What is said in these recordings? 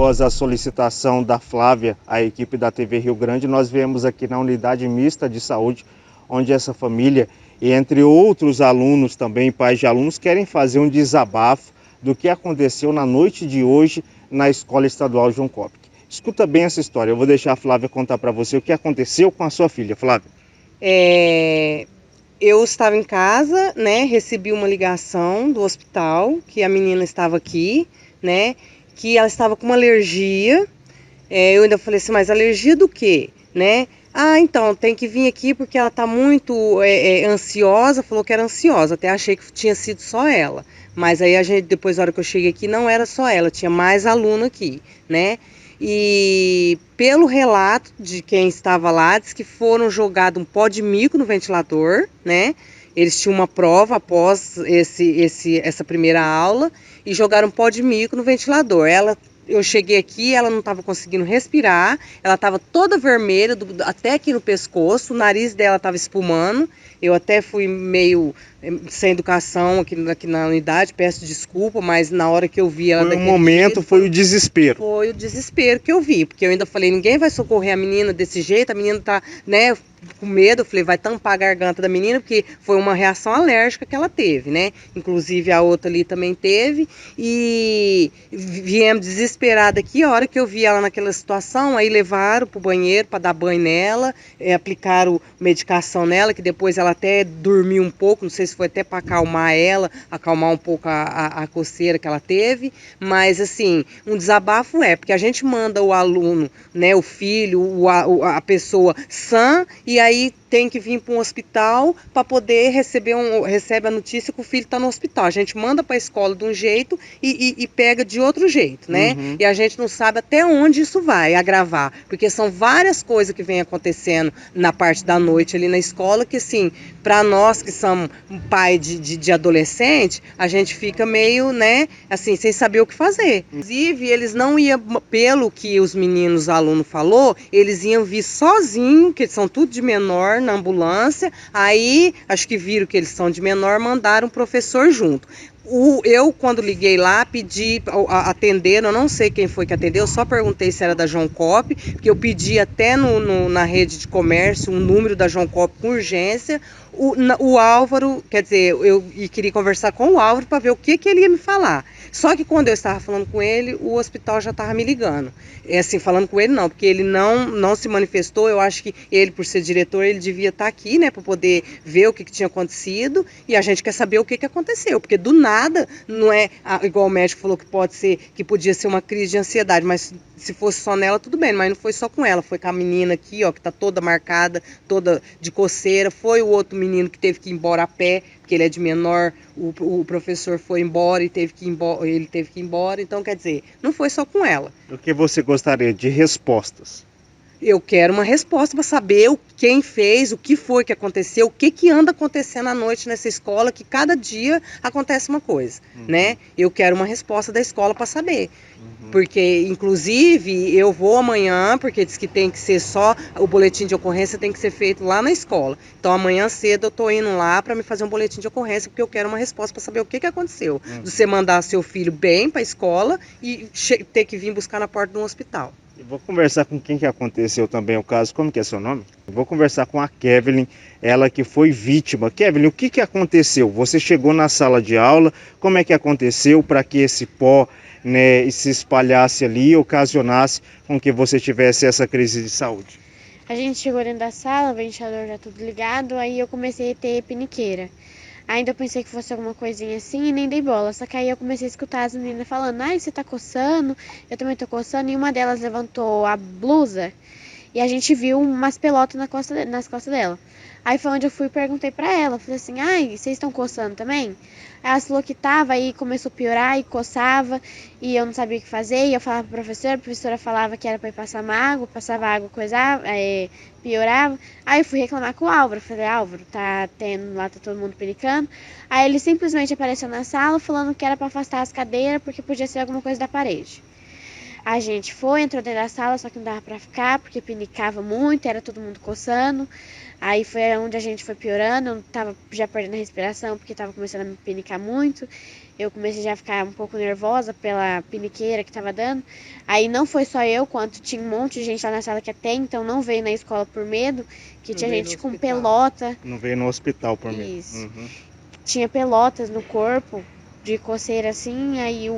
após a solicitação da Flávia, a equipe da TV Rio Grande, nós viemos aqui na unidade mista de saúde, onde essa família, e entre outros alunos também, pais de alunos, querem fazer um desabafo do que aconteceu na noite de hoje na Escola Estadual João Kopek. Escuta bem essa história, eu vou deixar a Flávia contar para você o que aconteceu com a sua filha. Flávia. Eu estava em casa, né, recebi uma ligação do hospital que a menina estava aqui, né, que ela estava com uma alergia. Eu ainda falei assim, mas alergia do quê, né? Então, tem que vir aqui porque ela está muito ansiosa, falou que era ansiosa, até achei que tinha sido só ela. Mas aí depois, na hora que eu cheguei aqui, não era só ela, tinha mais aluno aqui, né? E pelo relato de quem estava lá, diz que foram jogados um pó de mico no ventilador, né? Eles tinham uma prova após essa primeira aula e jogaram um pó de mico no ventilador. Eu cheguei aqui, ela não estava conseguindo respirar, ela estava toda vermelha, até aqui no pescoço, o nariz dela estava espumando. Eu até fui meio sem educação aqui na unidade, peço desculpa, mas na hora que eu vi ela daquele jeito, Foi o desespero. Foi o desespero que eu vi, porque eu ainda falei, ninguém vai socorrer a menina desse jeito, a menina tá, né, com medo. Eu falei, vai tampar a garganta da menina, porque foi uma reação alérgica que ela teve, né? Inclusive a outra ali também teve, e viemos desesperada aqui. A hora que eu vi ela naquela situação, aí levaram pro banheiro para dar banho nela, aplicaram medicação nela, que depois ela até dormiu um pouco, não sei se foi até para acalmar ela, acalmar um pouco a coceira que ela teve, mas assim, um desabafo porque a gente manda o aluno, né, o filho, a pessoa sã, e aí tem que vir para um hospital para poder recebe a notícia que o filho está no hospital. A gente manda para a escola de um jeito e pega de outro jeito, né? Uhum. E a gente não sabe até onde isso vai agravar, porque são várias coisas que vem acontecendo na parte da noite ali na escola, que assim, para nós que somos pai de adolescente, a gente fica meio, né, assim, sem saber o que fazer. Inclusive, eles não iam, pelo que os meninos, aluno falou, eles iam vir sozinhos, que são tudo de menor, na ambulância. Aí, acho que viram que eles são de menor, mandaram um professor junto. Eu, quando liguei lá, pedi atender, eu não sei quem foi que atendeu, eu só perguntei se era da João Kopek, porque eu pedi até na rede de comércio um número da João Kopek com urgência. O Álvaro, quer dizer, eu queria conversar com o Álvaro para ver o que ele ia me falar. Só que quando eu estava falando com ele, o hospital já estava me ligando. Assim, falando com ele não, porque ele não se manifestou. Eu acho que ele, por ser diretor, ele devia estar aqui, né, para poder ver o que tinha acontecido. E a gente quer saber o que aconteceu, porque do nada, não é igual o médico falou que podia ser uma crise de ansiedade, mas se fosse só nela, tudo bem, mas não foi só com ela, foi com a menina aqui, ó, que tá toda marcada, toda de coceira, foi o outro menino que teve que ir embora a pé, porque ele é de menor, o professor foi embora e ele teve que ir embora. Então, quer dizer, não foi só com ela. O que você gostaria de respostas? Eu quero uma resposta para saber quem fez, o que foi que aconteceu, o que anda acontecendo à noite nessa escola, que cada dia acontece uma coisa, né? Eu quero uma resposta da escola para saber. Porque, inclusive, eu vou amanhã, porque diz que tem que ser só, o boletim de ocorrência tem que ser feito lá na escola. Então, amanhã cedo eu tô indo lá para me fazer um boletim de ocorrência, porque eu quero uma resposta para saber o que aconteceu. De você mandar seu filho bem para a escola e ter que vir buscar na porta de um hospital. Eu vou conversar com quem que aconteceu também o caso. Como que é seu nome? Eu vou conversar com a Kevlin, ela que foi vítima. Kevlin, o que aconteceu? Você chegou na sala de aula, como é que aconteceu para que esse pó, né, se espalhasse ali e ocasionasse com que você tivesse essa crise de saúde? A gente chegou dentro da sala, o ventilador já tudo ligado, aí eu comecei a ter peniqueira. Ainda eu pensei que fosse alguma coisinha assim e nem dei bola. Só que aí eu comecei a escutar as meninas falando, ai, você tá coçando? Eu também tô coçando. E uma delas levantou a blusa e a gente viu umas pelotas nas costas dela. Aí foi onde eu fui e perguntei pra ela. Falei assim, ai, vocês estão coçando também? Aí ela falou que tava, aí começou a piorar e coçava. E eu não sabia o que fazer. E eu falava pra professora, a professora falava que era pra ir passar uma água. Passava água, coisava, piorava. Aí eu fui reclamar com o Álvaro. Falei, Álvaro, tá todo mundo penicando. Aí ele simplesmente apareceu na sala falando que era pra afastar as cadeiras porque podia ser alguma coisa da parede. A gente foi, entrou dentro da sala, só que não dava pra ficar, porque pinicava muito, era todo mundo coçando. Aí foi onde a gente foi piorando, eu tava já perdendo a respiração, porque tava começando a me pinicar muito. Eu comecei já a ficar um pouco nervosa pela piniqueira que tava dando. Aí não foi só eu, quanto tinha um monte de gente lá na sala que até então não veio na escola por medo, que Não tinha veio gente no com hospital. pelota. Não veio no hospital por mim. Isso. Tinha pelotas no corpo, de coceira assim, aí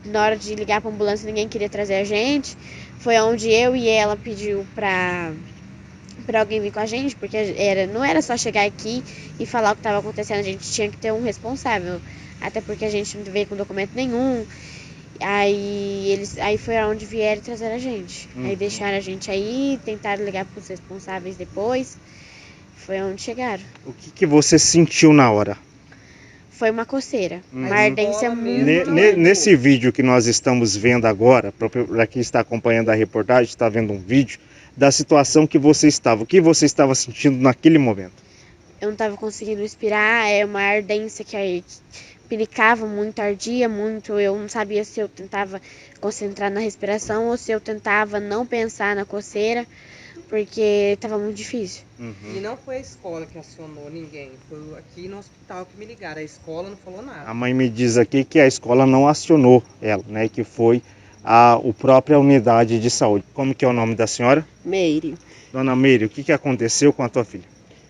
na hora de ligar pra ambulância ninguém queria trazer a gente. Foi onde eu e ela pediu pra alguém vir com a gente, porque não era só chegar aqui e falar o que estava acontecendo, a gente tinha que ter um responsável, até porque a gente não veio com documento nenhum. Aí foi onde vieram trazer a gente. Aí deixaram a gente aí, tentaram ligar para os responsáveis depois. Foi onde chegaram. O que você sentiu na hora? Foi uma coceira, uma A ardência escola muito mesmo grande. Nesse vídeo que nós estamos vendo agora, para quem está acompanhando a reportagem, está vendo um vídeo da situação que você estava. O que você estava sentindo naquele momento? Eu não estava conseguindo respirar, é uma ardência que aí pinicava muito, ardia muito. Eu não sabia se eu tentava concentrar na respiração ou se eu tentava não pensar na coceira, porque estava muito difícil. E não foi a escola que acionou ninguém, foi aqui no hospital que me ligaram. A escola não falou nada. A mãe me diz aqui que a escola não acionou ela, né? Que foi a própria unidade de saúde. Como que é o nome da senhora? Meire. Dona Meire, o que aconteceu com a tua filha?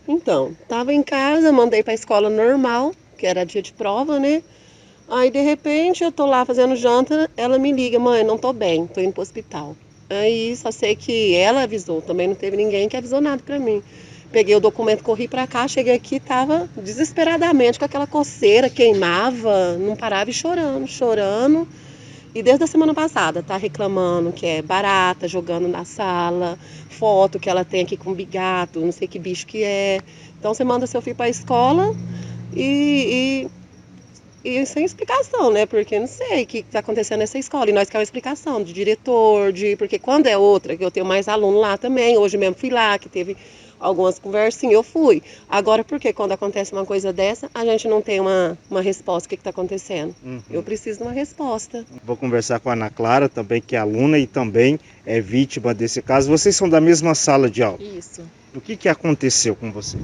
Então, tava em casa, mandei pra escola normal, que era dia de prova, né? Aí, de repente, eu tô lá fazendo janta, ela me liga, mãe, não tô bem, tô indo pro hospital. Aí, só sei que ela avisou, também não teve ninguém que avisou nada pra mim. Peguei o documento, corri pra cá, cheguei aqui, tava desesperadamente com aquela coceira, queimava, não parava e chorando. E desde a semana passada tá reclamando que é barata, jogando na sala, foto que ela tem aqui com bigato, não sei que bicho que é. Então você manda seu filho pra escola e sem explicação, né? Porque não sei o que tá acontecendo nessa escola. E nós queremos explicação de diretor, porque quando é outra, que eu tenho mais aluno lá também, hoje mesmo fui lá, que teve algumas conversinhas, eu fui. Agora, por que quando acontece uma coisa dessa, a gente não tem uma resposta, o que está acontecendo? Eu preciso de uma resposta. Vou conversar com a Ana Clara, também que é aluna e também é vítima desse caso. Vocês são da mesma sala de aula. Isso. O que aconteceu com você?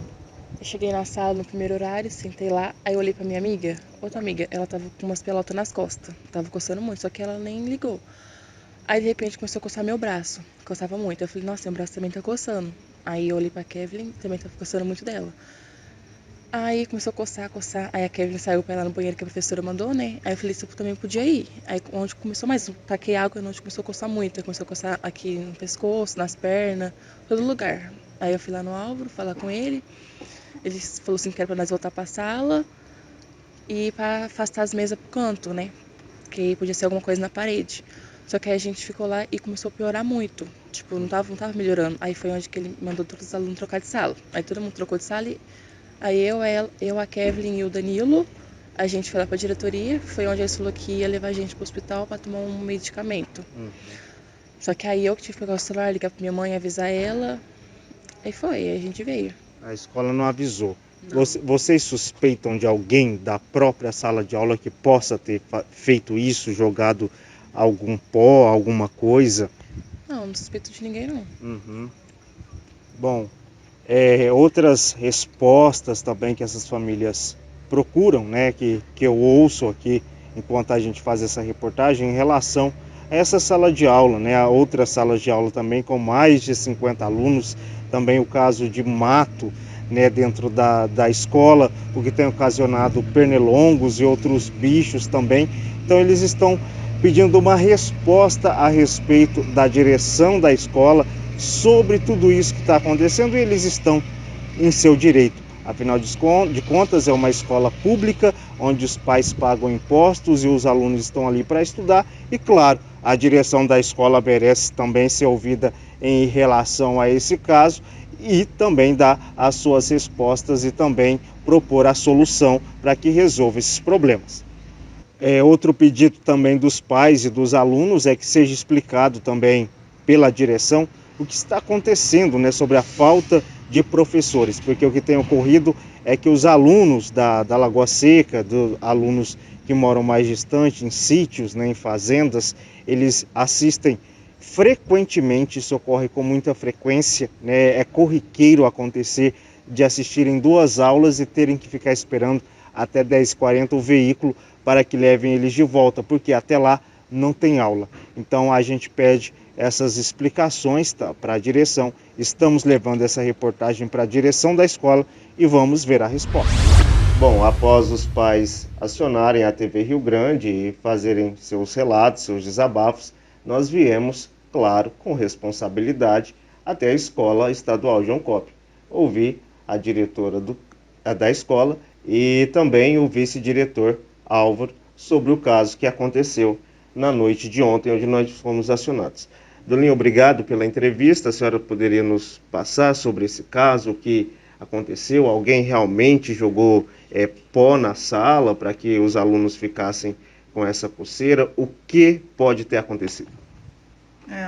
Eu cheguei na sala no primeiro horário, sentei lá, aí eu olhei pra minha amiga, outra amiga, ela tava com umas pelotas nas costas, tava coçando muito, só que ela nem ligou. Aí de repente começou a coçar meu braço, coçava muito, eu falei, nossa, meu braço também tá coçando. Aí eu olhei pra Kevin, também tava coçando muito dela. Aí começou a coçar, aí a Kevin saiu pra ir lá no banheiro que a professora mandou, né? Aí eu falei se eu também podia ir. Aí onde começou mais, taquei água, onde começou a coçar muito, aí começou a coçar aqui no pescoço, nas pernas, todo lugar. Aí eu fui lá no Álvaro falar com ele. Ele falou assim que era pra nós voltar pra sala e pra afastar as mesas pro canto, né? Que podia ser alguma coisa na parede. Só que aí a gente ficou lá e começou a piorar muito. Tipo, não tava melhorando. Aí foi onde que ele mandou todos os alunos trocar de sala. Aí todo mundo trocou de sala e aí eu, a Kevin e o Danilo, a gente foi lá pra diretoria. Foi onde eles falaram que ia levar a gente pro hospital pra tomar um medicamento. Só que aí eu que tive que pegar o celular, ligar pra minha mãe, avisar ela. Aí a gente veio. A escola não avisou. Vocês suspeitam de alguém da própria sala de aula que possa ter feito isso, jogado algum pó, alguma coisa? Não suspeito de ninguém não. Bom, outras respostas também que essas famílias procuram, né, que eu ouço aqui enquanto a gente faz essa reportagem em relação a essa sala de aula, né, a outras salas de aula também com mais de 50 alunos, também o caso de mato, né, dentro da escola, o que tem ocasionado pernilongos e outros bichos também. Então eles estão pedindo uma resposta a respeito da direção da escola sobre tudo isso que está acontecendo, e eles estão em seu direito. Afinal de contas, é uma escola pública, onde os pais pagam impostos e os alunos estão ali para estudar. E claro, a direção da escola merece também ser ouvida em relação a esse caso e também dar as suas respostas e também propor a solução para que resolva esses problemas. Outro pedido também dos pais e dos alunos é que seja explicado também pela direção o que está acontecendo, né, sobre a falta de professores, porque o que tem ocorrido é que os alunos da Lagoa Seca, alunos que moram mais distante, em sítios, né, em fazendas, eles assistem frequentemente isso ocorre com muita frequência, né? É corriqueiro acontecer de assistirem 2 aulas e terem que ficar esperando até 10h40 o veículo para que levem eles de volta, porque até lá não tem aula. Então a gente pede essas explicações para a direção. Estamos levando essa reportagem para a direção da escola e vamos ver a resposta. Bom, após os pais acionarem a TV Rio Grande e fazerem seus relatos, seus desabafos, nós viemos, claro, com responsabilidade, até a Escola Estadual João Coppi. Ouvi a diretora da escola e também o vice-diretor Álvaro sobre o caso que aconteceu na noite de ontem, onde nós fomos acionados. Dolinha, obrigado pela entrevista. A senhora poderia nos passar sobre esse caso, o que aconteceu? Alguém realmente jogou pó na sala para que os alunos ficassem com essa coceira? O que pode ter acontecido?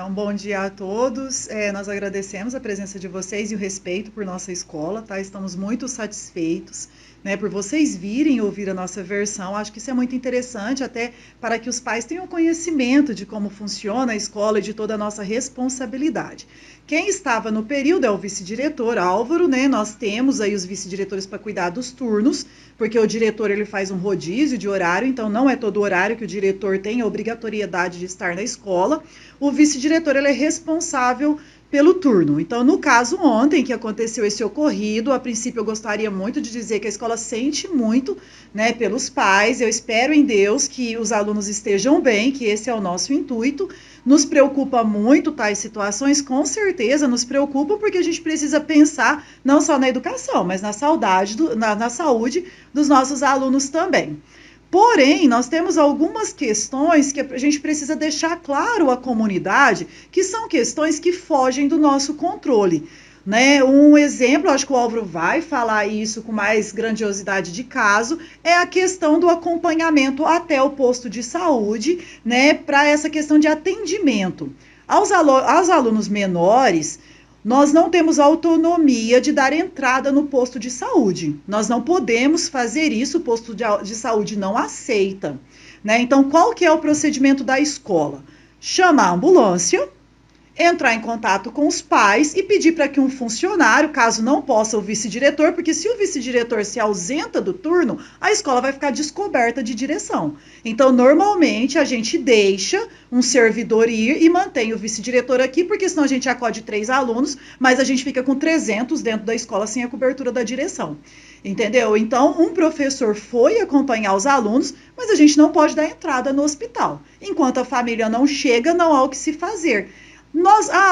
Um bom dia a todos. Nós agradecemos a presença de vocês e o respeito por nossa escola, tá? Estamos muito satisfeitos, né, por vocês virem ouvir a nossa versão. Acho que isso é muito interessante, até para que os pais tenham conhecimento de como funciona a escola e de toda a nossa responsabilidade. Quem estava no período é o vice-diretor Álvaro, né? Nós temos aí os vice-diretores para cuidar dos turnos, porque o diretor ele faz um rodízio de horário, então não é todo horário que o diretor tem a obrigatoriedade de estar na escola. O vice-diretor ele é responsável pelo turno. Então, no caso ontem que aconteceu esse ocorrido, a princípio eu gostaria muito de dizer que a escola sente muito, né, pelos pais. Eu espero em Deus que os alunos estejam bem, que esse é o nosso intuito. Nos preocupa muito tais situações, com certeza nos preocupa, porque a gente precisa pensar não só na educação, mas na saúde dos nossos alunos também. Porém, nós temos algumas questões que a gente precisa deixar claro à comunidade, que são questões que fogem do nosso controle. Né? Um exemplo, acho que o Álvaro vai falar isso com mais grandiosidade de caso, é a questão do acompanhamento até o posto de saúde, né, para essa questão de atendimento. Aos alunos menores, nós não temos autonomia de dar entrada no posto de saúde. Nós não podemos fazer isso, o posto de saúde não aceita. Né? Então, qual que é o procedimento da escola? Chamar a ambulância, entrar em contato com os pais e pedir para que um funcionário, caso não possa o vice-diretor, porque se o vice-diretor se ausenta do turno, a escola vai ficar descoberta de direção. Então, normalmente, a gente deixa um servidor ir e mantém o vice-diretor aqui, porque senão a gente acode 3 alunos, mas a gente fica com 300 dentro da escola sem a cobertura da direção. Entendeu? Então, um professor foi acompanhar os alunos, mas a gente não pode dar entrada no hospital. Enquanto a família não chega, não há o que se fazer.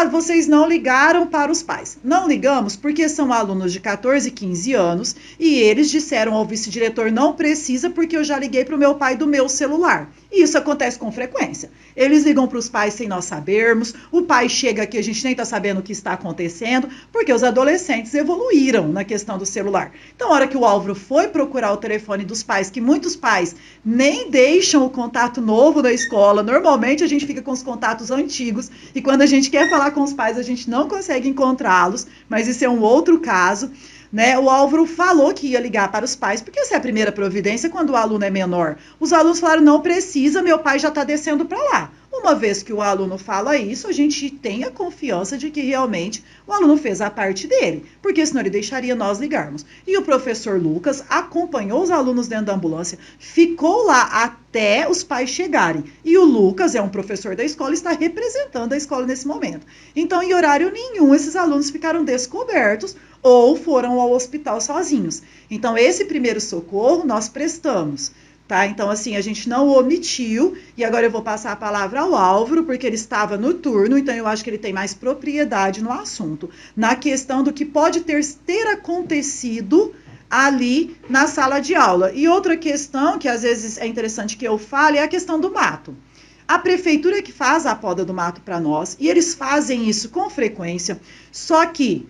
Vocês não ligaram para os pais. Não ligamos porque são alunos de 14, 15 anos e eles disseram ao vice-diretor, não precisa porque eu já liguei para o meu pai do meu celular. E isso acontece com frequência. Eles ligam para os pais sem nós sabermos, o pai chega aqui, a gente nem está sabendo o que está acontecendo, porque os adolescentes evoluíram na questão do celular. Então, a hora que o Álvaro foi procurar o telefone dos pais, que muitos pais nem deixam o contato novo da escola, normalmente a gente fica com os contatos antigos, e quando a gente quer falar com os pais, a gente não consegue encontrá-los, mas isso é um outro caso. Né, o Álvaro falou que ia ligar para os pais, porque essa é a primeira providência quando o aluno é menor. Os alunos falaram, não precisa, meu pai já está descendo para lá. Uma vez que o aluno fala isso, a gente tem a confiança de que realmente o aluno fez a parte dele, porque senão ele deixaria nós ligarmos. E o professor Lucas acompanhou os alunos dentro da ambulância, ficou lá até os pais chegarem. E o Lucas é um professor da escola e está representando a escola nesse momento. Então, em horário nenhum, esses alunos ficaram descobertos ou foram ao hospital sozinhos. Então, esse primeiro socorro nós prestamos. Tá? Então, assim, a gente não omitiu, e agora eu vou passar a palavra ao Álvaro, porque ele estava no turno, então eu acho que ele tem mais propriedade no assunto, na questão do que pode ter acontecido ali na sala de aula. E outra questão, que às vezes é interessante que eu fale, é a questão do mato. A prefeitura que faz a poda do mato para nós, e eles fazem isso com frequência, só que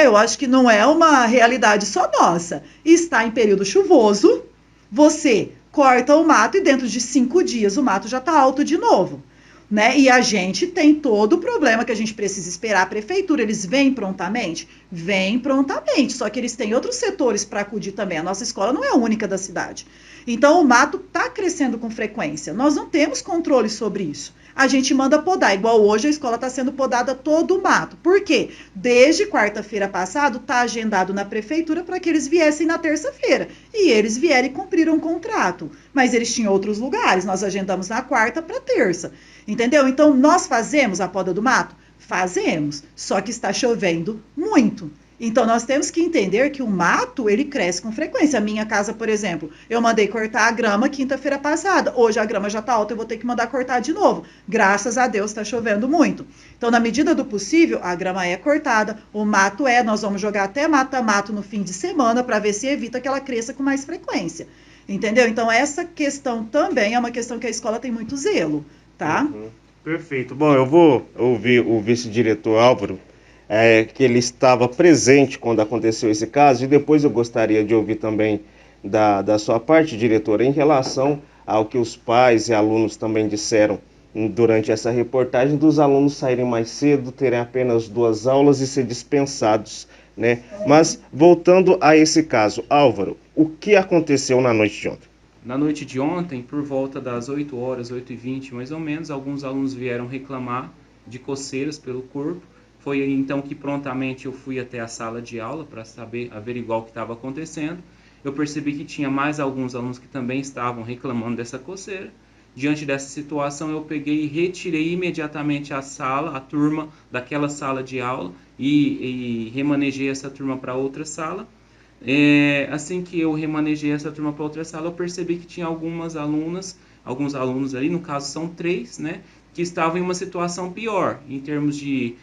eu acho que não é uma realidade só nossa. Está em período chuvoso, você corta o mato e dentro de 5 dias o mato já está alto de novo, né? E a gente tem todo o problema que a gente precisa esperar a prefeitura. Eles vêm prontamente? Vêm prontamente, só que eles têm outros setores para acudir também. A nossa escola não é a única da cidade. Então o mato está crescendo com frequência. Nós não temos controle sobre isso. a gente manda podar. Igual hoje a escola está sendo podada todo o mato. Por quê? Desde quarta-feira passada está agendado na prefeitura para que eles viessem na terça-feira. E eles vieram e cumpriram o contrato. Mas eles tinham outros lugares, nós agendamos na quarta para terça. Entendeu? Então nós fazemos a poda do mato? Fazemos. Só que está chovendo muito. Então, nós temos que entender que o mato, ele cresce com frequência. A minha casa, por exemplo, eu mandei cortar a grama quinta-feira passada. Hoje a grama já está alta, eu vou ter que mandar cortar de novo. Graças a Deus, está chovendo muito. Então, na medida do possível, a grama é cortada, o mato nós vamos jogar até mata-mato no fim de semana para ver se evita que ela cresça com mais frequência. Entendeu? Então, essa questão também é uma questão que a escola tem muito zelo, tá? Uhum. Perfeito. Bom, eu vou ouvir o vice-diretor Álvaro, que ele estava presente quando aconteceu esse caso, e depois eu gostaria de ouvir também da sua parte, diretora, em relação ao que os pais e alunos também disseram durante essa reportagem, dos alunos saírem mais cedo, terem apenas 2 aulas e ser dispensados, né? Mas, voltando a esse caso, Álvaro, o que aconteceu na noite de ontem? Na noite de ontem, por volta das 8 horas, 8h20 mais ou menos, alguns alunos vieram reclamar de coceiras pelo corpo. Foi então que prontamente eu fui até a sala de aula para saber, averiguar o que estava acontecendo. Eu percebi que tinha mais alguns alunos que também estavam reclamando dessa coceira. Diante dessa situação, eu peguei e retirei imediatamente a turma daquela sala de aula e remanejei essa turma para outra sala. Assim que eu remanejei essa turma para outra sala, eu percebi que tinha alguns alunos ali, no caso são 3, né, que estavam em uma situação pior, em termos de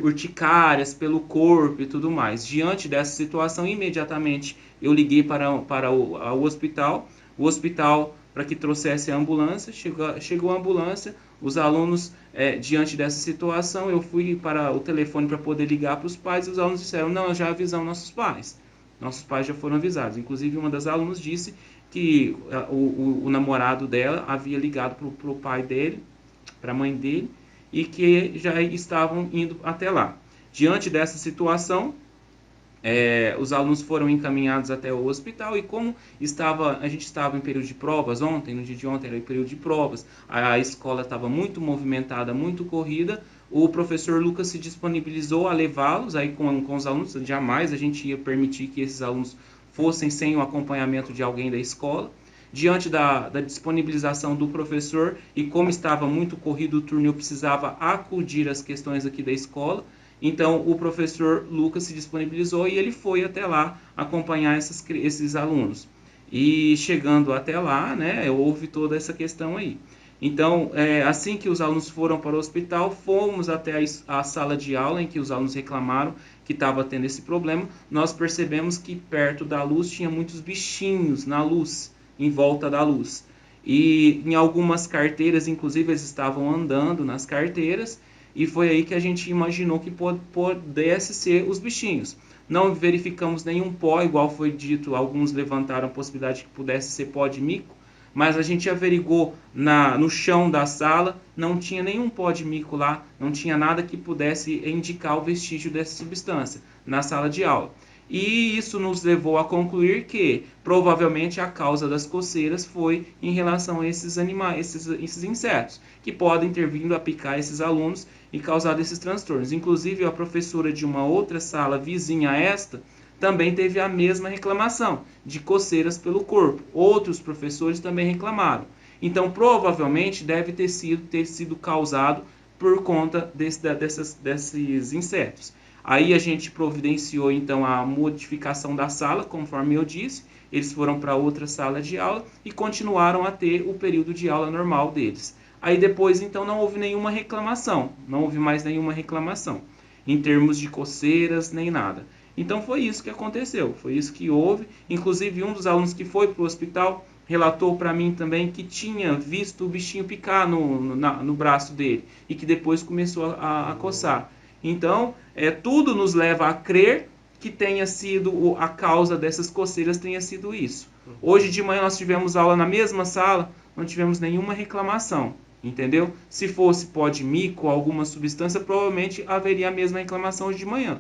urticárias pelo corpo e tudo mais. Diante dessa situação, imediatamente eu liguei para o hospital, para que trouxesse a ambulância. Chegou a ambulância, os alunos, diante dessa situação, eu fui para o telefone para poder ligar para os pais, e os alunos disseram, não, já avisamos nossos pais já foram avisados. Inclusive, uma das alunas disse que o namorado dela havia ligado para o pai dele, para a mãe dele, e que já estavam indo até lá. Diante dessa situação, os alunos foram encaminhados até o hospital, e como a gente estava em período de provas ontem, no dia de ontem era em período de provas, a escola estava muito movimentada, muito corrida, o professor Lucas se disponibilizou a levá-los aí com os alunos. Jamais a gente ia permitir que esses alunos fossem sem o acompanhamento de alguém da escola. Diante da disponibilização do professor, e como estava muito corrido o turno, eu precisava acudir às questões aqui da escola, então o professor Lucas se disponibilizou e ele foi até lá acompanhar esses alunos. E chegando até lá, né, houve toda essa questão aí. Então, assim que os alunos foram para o hospital, fomos até a sala de aula em que os alunos reclamaram que estava tendo esse problema. Nós percebemos que perto da luz tinha muitos bichinhos na luz, em volta da luz. E em algumas carteiras, inclusive, eles estavam andando nas carteiras, e foi aí que a gente imaginou que pudesse ser os bichinhos. Não verificamos nenhum pó, igual foi dito, alguns levantaram a possibilidade que pudesse ser pó de mico, mas a gente averigou no chão da sala, não tinha nenhum pó de mico lá, não tinha nada que pudesse indicar o vestígio dessa substância na sala de aula. E isso nos levou a concluir que provavelmente a causa das coceiras foi em relação a esses animais, esses insetos, que podem ter vindo a picar esses alunos e causado esses transtornos. Inclusive, a professora de uma outra sala vizinha a esta também teve a mesma reclamação, de coceiras pelo corpo. Outros professores também reclamaram. Então, provavelmente, deve ter sido causado por conta desses insetos. Aí a gente providenciou, então, a modificação da sala, conforme eu disse. Eles foram para outra sala de aula e continuaram a ter o período de aula normal deles. Aí depois, então, não houve nenhuma reclamação. Não houve mais nenhuma reclamação, em termos de coceiras, nem nada. Então, foi isso que aconteceu. Foi isso que houve. Inclusive, um dos alunos que foi para o hospital relatou para mim também que tinha visto o bichinho picar no braço dele e que depois começou a coçar. Então, tudo nos leva a crer que tenha sido a causa dessas coceiras, tenha sido isso. Hoje de manhã nós tivemos aula na mesma sala, não tivemos nenhuma reclamação, entendeu? Se fosse pó de mico, alguma substância, provavelmente haveria a mesma reclamação hoje de manhã,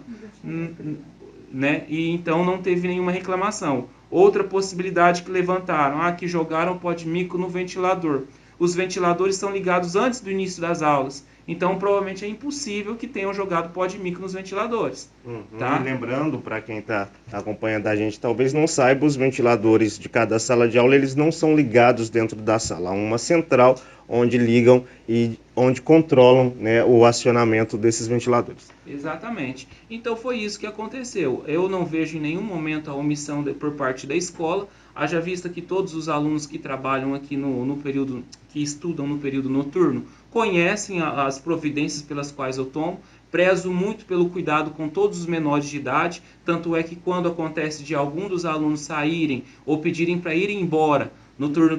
né? E então não teve nenhuma reclamação. Outra possibilidade que levantaram, que jogaram pó de mico no ventilador. os ventiladores estão ligados antes do início das aulas. Então, provavelmente é impossível que tenham jogado pó de mico nos ventiladores. Tá? E lembrando, para quem está acompanhando a gente, talvez não saiba, os ventiladores de cada sala de aula, eles não são ligados dentro da sala. Há uma central onde ligam e onde controlam, né, o acionamento desses ventiladores. Exatamente. Então foi isso que aconteceu. Eu não vejo em nenhum momento a omissão por parte da escola, haja vista que todos os alunos que trabalham aqui no período, que estudam no período noturno, conhecem as providências pelas quais eu tomo. Prezo muito pelo cuidado com todos os menores de idade, tanto é que quando acontece de algum dos alunos saírem ou pedirem para irem embora no turno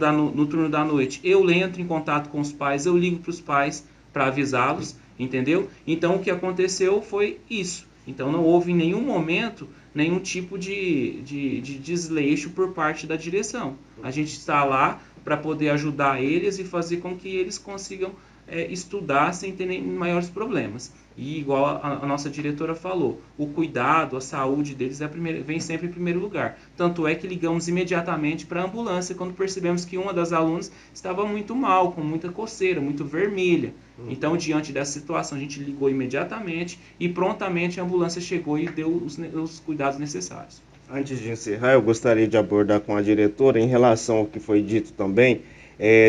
da noite, eu entro em contato com os pais, eu ligo para os pais para avisá-los, entendeu? Então o que aconteceu foi isso. Então não houve em nenhum momento nenhum tipo de desleixo por parte da direção. A gente está lá para poder ajudar eles e fazer com que eles consigam estudar sem ter nem maiores problemas. E igual a nossa diretora falou, o cuidado, a saúde deles vem sempre em primeiro lugar. Tanto é que ligamos imediatamente para a ambulância quando percebemos que uma das alunas estava muito mal, com muita coceira, muito vermelha. Então, diante dessa situação, a gente ligou imediatamente e prontamente a ambulância chegou e deu os cuidados necessários. Antes de encerrar, eu gostaria de abordar com a diretora em relação ao que foi dito também,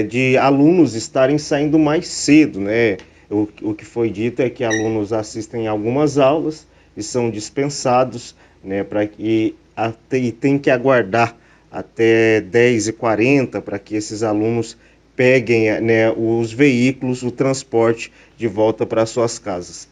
de alunos estarem saindo mais cedo, né? O que foi dito é que alunos assistem algumas aulas e são dispensados, né, e tem que aguardar até 10h40 para que esses alunos peguem, né, os veículos, o transporte de volta para suas casas.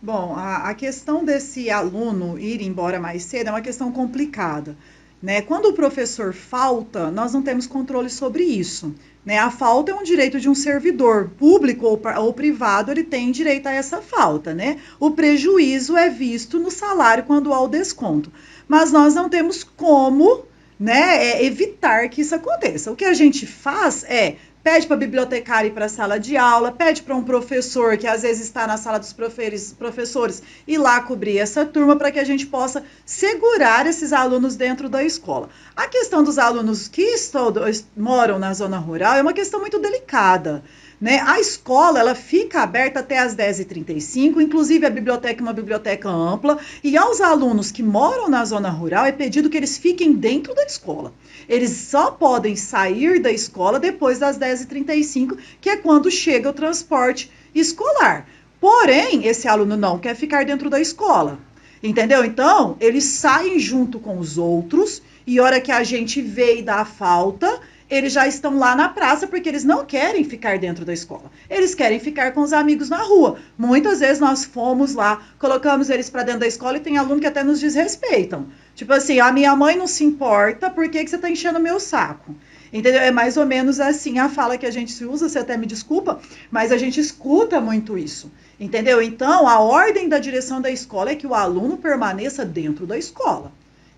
Bom, a questão desse aluno ir embora mais cedo é uma questão complicada, né? Quando o professor falta, nós não temos controle sobre isso, né? A falta é um direito de um servidor, público ou privado, ele tem direito a essa falta, né? O prejuízo é visto no salário quando há o desconto, mas nós não temos como, né, evitar que isso aconteça. O que a gente faz pede para a bibliotecária ir para a sala de aula, pede para um professor que às vezes está na sala dos professores ir lá cobrir essa turma para que a gente possa segurar esses alunos dentro da escola. A questão dos alunos que moram na zona rural é uma questão muito delicada, né? A escola ela fica aberta até às 10h35, inclusive a biblioteca é uma biblioteca ampla, e aos alunos que moram na zona rural é pedido que eles fiquem dentro da escola. Eles só podem sair da escola depois das 10h35, que é quando chega o transporte escolar. Porém, esse aluno não quer ficar dentro da escola, entendeu? Então, eles saem junto com os outros, e a hora que a gente vê e dá a falta, eles já estão lá na praça porque eles não querem ficar dentro da escola. Eles querem ficar com os amigos na rua. Muitas vezes nós fomos lá, colocamos eles para dentro da escola e tem aluno que até nos desrespeitam. Tipo assim, a minha mãe não se importa, por que você está enchendo o meu saco? Entendeu? É mais ou menos assim a fala que a gente se usa, você até me desculpa, mas a gente escuta muito isso. Entendeu? Então, a ordem da direção da escola é que o aluno permaneça dentro da escola.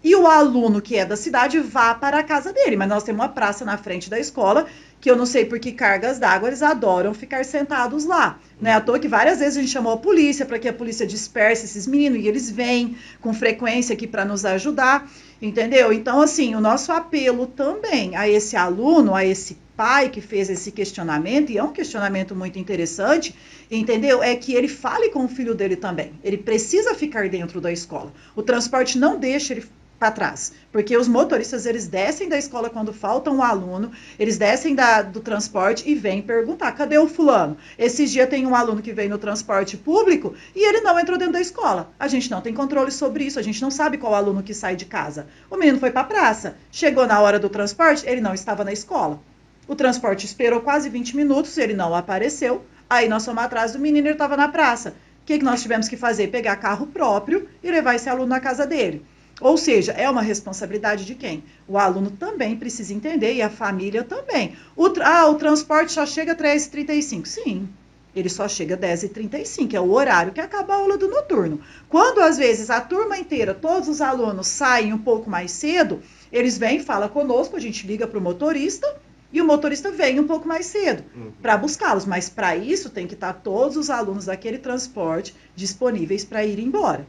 E o aluno que é da cidade vá para a casa dele. Mas nós temos uma praça na frente da escola, que eu não sei por que cargas d'água eles adoram ficar sentados lá. Não é à toa que várias vezes a gente chamou a polícia para que a polícia disperse esses meninos e eles vêm com frequência aqui para nos ajudar, entendeu? Então, assim, o nosso apelo também a esse aluno, a esse pai que fez esse questionamento, e é um questionamento muito interessante, entendeu? É que ele fale com o filho dele também. Ele precisa ficar dentro da escola. O transporte não deixa ele para trás, porque os motoristas eles descem da escola quando falta um aluno, eles descem do transporte e vêm perguntar, cadê o fulano? Esses dias tem um aluno que veio no transporte público e ele não entrou dentro da escola. A gente não tem controle sobre isso, a gente não sabe qual aluno que sai de casa. O menino foi para a praça, chegou na hora do transporte, ele não estava na escola. O transporte esperou quase 20 minutos, ele não apareceu, aí nós fomos atrás do menino, ele estava na praça. O que nós tivemos que fazer? Pegar carro próprio e levar esse aluno na casa dele. Ou seja, é uma responsabilidade de quem? O aluno também precisa entender e a família também. O transporte só chega às 10h35. Sim, ele só chega às 10h35, é o horário que acaba a aula do noturno. Quando, às vezes, a turma inteira, todos os alunos saem um pouco mais cedo, eles vêm, falam conosco, a gente liga para o motorista, e o motorista vem um pouco mais cedo para buscá-los, mas para isso tem que estar todos os alunos daquele transporte disponíveis para ir embora,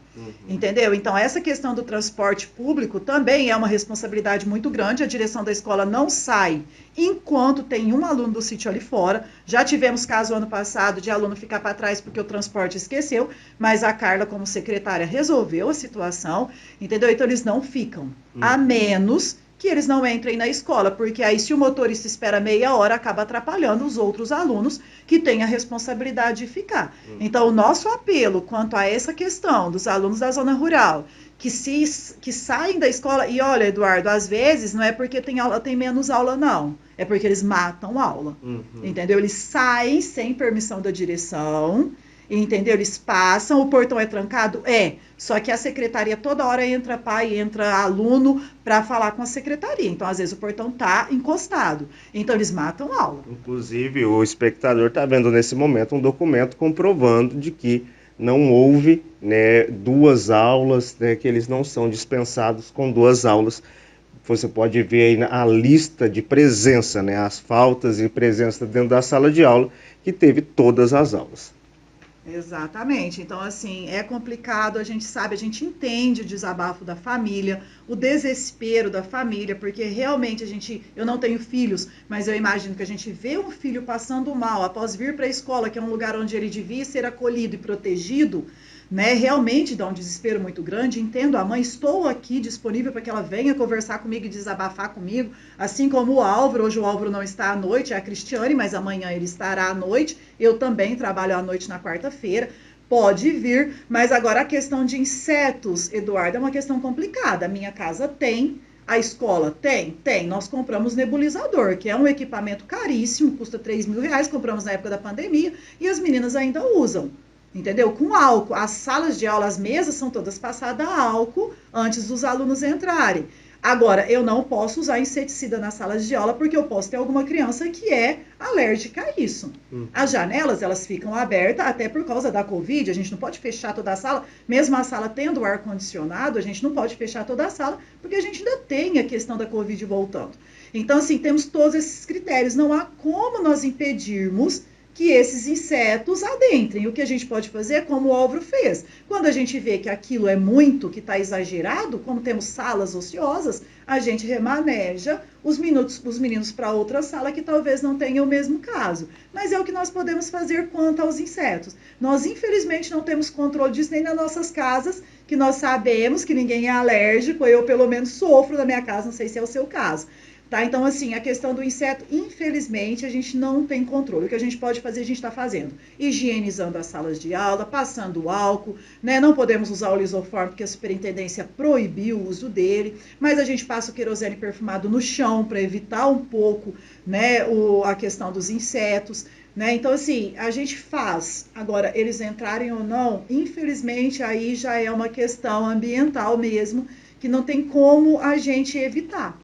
entendeu? Então essa questão do transporte público também é uma responsabilidade muito grande, a direção da escola não sai enquanto tem um aluno do sítio ali fora. Já tivemos caso ano passado de aluno ficar para trás porque o transporte esqueceu, mas a Carla, como secretária, resolveu a situação, entendeu? Então eles não ficam, a menos que eles não entrem na escola, porque aí se o motorista espera meia hora, acaba atrapalhando os outros alunos que têm a responsabilidade de ficar. Então o nosso apelo quanto a essa questão dos alunos da zona rural, que saem da escola, e olha, Eduardo, às vezes não é porque tem aula, tem menos aula, não. É porque eles matam aula, entendeu? Eles saem sem permissão da direção, entendeu? Eles passam, o portão é trancado? É. Só que a secretaria toda hora entra pai, entra aluno para falar com a secretaria. Então, às vezes, o portão tá encostado. Então, eles matam aula. Inclusive, o espectador está vendo nesse momento um documento comprovando de que não houve, né, 2 aulas, né, que eles não são dispensados com 2 aulas. Você pode ver aí a lista de presença, né, as faltas e presença dentro da sala de aula, que teve todas as aulas. Exatamente. Então, assim, é complicado, a gente sabe, a gente entende o desabafo da família, o desespero da família, porque realmente eu não tenho filhos, mas eu imagino que a gente vê um filho passando mal após vir para a escola, que é um lugar onde ele devia ser acolhido e protegido, né, realmente dá um desespero muito grande. Entendo a mãe, estou aqui disponível para que ela venha conversar comigo e desabafar comigo, assim como o Álvaro. Hoje o Álvaro não está à noite, é a Cristiane, mas amanhã ele estará à noite. Eu também trabalho à noite na quarta-feira, pode vir. Mas agora a questão de insetos, Eduardo, é uma questão complicada. A minha casa tem, a escola tem? Tem. Nós compramos nebulizador, que é um equipamento caríssimo, custa R$3.000, compramos na época da pandemia, e as meninas ainda usam. Entendeu? Com álcool. As salas de aula, as mesas são todas passadas a álcool antes dos alunos entrarem. Agora, eu não posso usar inseticida nas salas de aula porque eu posso ter alguma criança que é alérgica a isso. As janelas, elas ficam abertas até por causa da Covid. A gente não pode fechar toda a sala. Mesmo a sala tendo ar-condicionado, a gente não pode fechar toda a sala porque a gente ainda tem a questão da Covid voltando. Então, assim, temos todos esses critérios. Não há como nós impedirmos que esses insetos adentrem. O que a gente pode fazer é como o Álvaro fez. Quando a gente vê que aquilo é muito, que está exagerado, como temos salas ociosas, a gente remaneja os meninos para outra sala que talvez não tenha o mesmo caso. Mas é o que nós podemos fazer quanto aos insetos. Nós, infelizmente, não temos controle disso nem nas nossas casas, que nós sabemos que ninguém é alérgico. Eu, pelo menos, sofro na minha casa, não sei se é o seu caso. Tá? Então, assim, a questão do inseto, infelizmente, a gente não tem controle. O que a gente pode fazer, a gente está fazendo. Higienizando as salas de aula, passando álcool, né? Não podemos usar o lisoforme, porque a superintendência proibiu o uso dele, mas a gente passa o querosene perfumado no chão para evitar um pouco, né, a questão dos insetos. Né? Então, assim, a gente faz. Agora, eles entrarem ou não, infelizmente, aí já é uma questão ambiental mesmo, que não tem como a gente evitar.